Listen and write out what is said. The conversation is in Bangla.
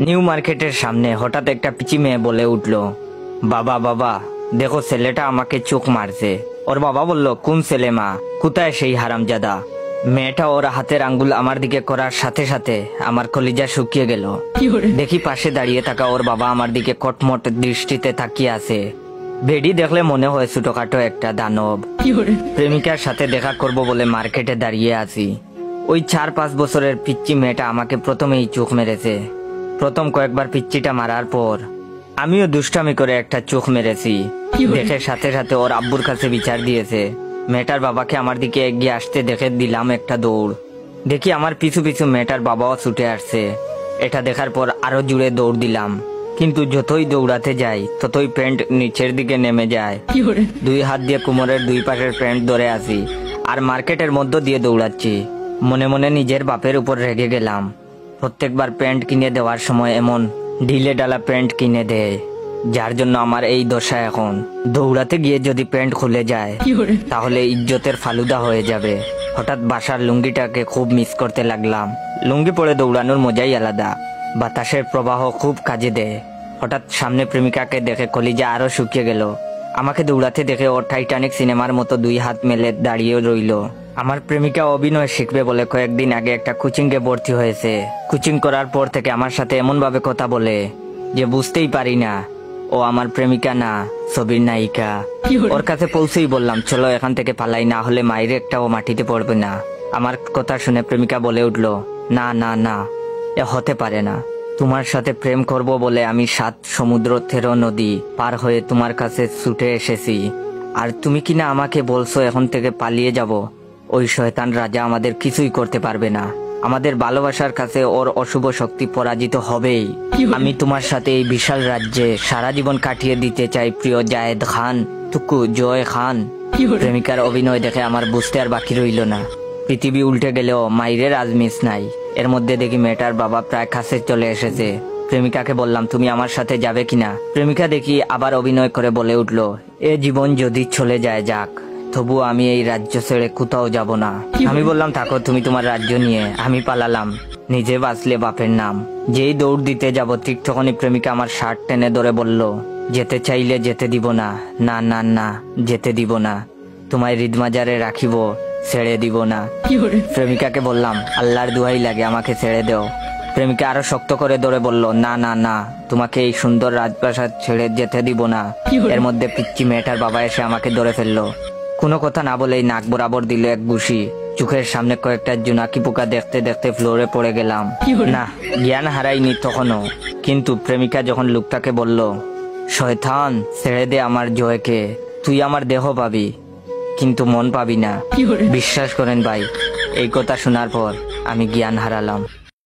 নিউ মার্কেটের সামনে হঠাৎ একটা পিচি মেয়ে বলে উঠলো, বাবা বাবা দেখো ছেলেটা আমাকে চোখ মারছে। ওর বাবা বলল, কোন ছেলে মা, কোথায় সেই হারামজাদা? মেয়েটা ওর হাতের আঙ্গুল আমার দিকে করার সাথে সাথে আমার কলিজা শুকিয়ে গেল। দেখি পাশে দাঁড়িয়ে থাকা ওর বাবা আমার দিকে কটমট দৃষ্টিতে তাকিয়ে আছে। বেডি দেখলে মনে হয় ছোটখাটো একটা দানব। প্রেমিকার সাথে দেখা করব বলে মার্কেটে দাঁড়িয়ে আছি। ওই 4-5 বছরের পিচ্চি মেয়েটা আমাকে প্রথমেই চোখ মেরেছে। প্রথম কয়েকবার পিচ্চিটা মারার পর আমিও দুষ্টামি করে একটা চোখ মেরেছি। দেখে সাথে সাথে ওর আব্বুর কাছে বিচার দিয়েছে। মেয়েটার বাবাকে আমার দিকে এগিয়ে আসতে দেখে দিলাম একটা দৌড়। দেখি আমার পিছু পিছু মেয়েটার বাবাও ছুটে আসছে। এটা দেখার পর আরো জুড়ে দৌড় দিলাম, কিন্তু যতই দৌড়াতে যাই ততই প্যান্ট নিচের দিকে নেমে যায়। 2 হাত দিয়ে কোমরের 2 পাশের প্যান্ট ধরে আছি আর মার্কেটের মধ্য দিয়ে দৌড়াচ্ছি। মনে মনে নিজের বাপের উপর রেগে গেলাম। প্রত্যেকবার প্যান্ট কিনে দেওয়ার সময় এমন ঢিলে ডালা প্যান্ট কিনে দেয়, যার জন্য আমার এই দশা। এখন দৌড়াতে গিয়ে যদি প্যান্ট খুলে যায় তাহলে ইজ্জতের ফালুদা হয়ে যাবে। হঠাৎ বাসার লুঙ্গিটাকে খুব মিস করতে লাগলাম। লুঙ্গি পরে দৌড়ানোর মজাই আলাদা, বাতাসের প্রবাহ খুব কাজে দেয়। হঠাৎ সামনে প্রেমিকাকে দেখে কলিজা আরো শুকিয়ে গেল। আমাকে দৌড়াতে দেখে ও টাইটানিক সিনেমার মতো 2 হাত মেলে দাঁড়িয়ে রইল। আমার প্রেমিকা অভিনয় শিখবে বলে কয়েকদিন আগে একটা কোচিংয়ে ভর্তি হয়েছে। কোচিং করার পর থেকে আমার সাথে এমন ভাবে কথা বলে যে বুঝতেই পারি না ও আমার প্রেমিকা না, ছবির নায়িকা। ওর কাছে পৌঁছেই বললাম, চলো এখান থেকে পালাই, না হলে মায়ের একটাও মাটিতে পড়বে না। আমার কথা শুনে প্রেমিকা বলে উঠলো, না না না, এ হতে পারে না। তোমার সাথে প্রেম করব বলে আমি 7 সমুদ্র 13 নদী পার হয়ে তোমার কাছে ছুটে এসেছি, আর তুমি কিনা আমাকে বলছো এখন থেকে পালিয়ে যাব। ওই শয়তান রাজা আমাদের কিছুই করতে পারবে না। আমাদের ভালোবাসার কাছে ওর অশুভ শক্তি পরাজিত হবেই। আমি তোমার সাথে এই বিশাল রাজ্যে সারা জীবন কাটিয়ে দিতে চাই প্রিয় জায়েদ খান, টুকু জয় খান। প্রেমিকার অভিনয় দেখে আমার বুঝতে আর বাকি রইল না। পৃথিবী উল্টে গেলেও মাইরের আজ মিস নাই। এর মধ্যে দেখি মেয়েটার বাবা প্রায় কাছে চলে এসেছে। প্রেমিকাকে বললাম, তুমি আমার সাথে যাবে কিনা? প্রেমিকা দেখি আবার অভিনয় করে বলে উঠলো, এ জীবন যদি চলে যায় যাক, তবু আমি এই রাজ্য ছেড়ে কোথাও যাব না। আমি বললাম, থাকো তুমি তোমার রাজ্য নিয়ে, আমি পালালাম। নিজে বাঁচলে বাপের নাম। যেই দৌড় দিতে যাব ঠিক তখনই প্রেমিকা আমার শার্ট টেনে ধরে বলল, যেতে চাইলে যেতে দিব না, না না না যেতে দিব না, তোমায় হৃদমাজারে রাখিব, ছেড়ে দিব না। প্রেমিকাকে বললাম, আল্লাহর দোহাই লাগে আমাকে ছেড়ে দেও। প্রেমিকা আরো শক্ত করে ধরে বলল, না না না, তোমাকে এই সুন্দর রাজপ্রাসাদ ছেড়ে যেতে দিব না। এর মধ্যে পিচ্চি মেয়েটার বাবা এসে আমাকে ধরে ফেললো। কোনো কথা না বলেই নাক বরাবর দিল এক ঘুষি। চোখের সামনে কয়েকটা জোনাকি পোকা দেখতে দেখতে ফ্লোরে পড়ে গেলাম। না, জ্ঞান হারাইনি তখনও, কিন্তু প্রেমিকা যখন লোকটাকে বলল, শয়তান ছেড়ে দে আমার জয়কে, তুই আমার দেহ পাবি কিন্তু মন পাবি না। বিশ্বাস করেন ভাই, এই কথা শোনার পর আমি জ্ঞান হারালাম।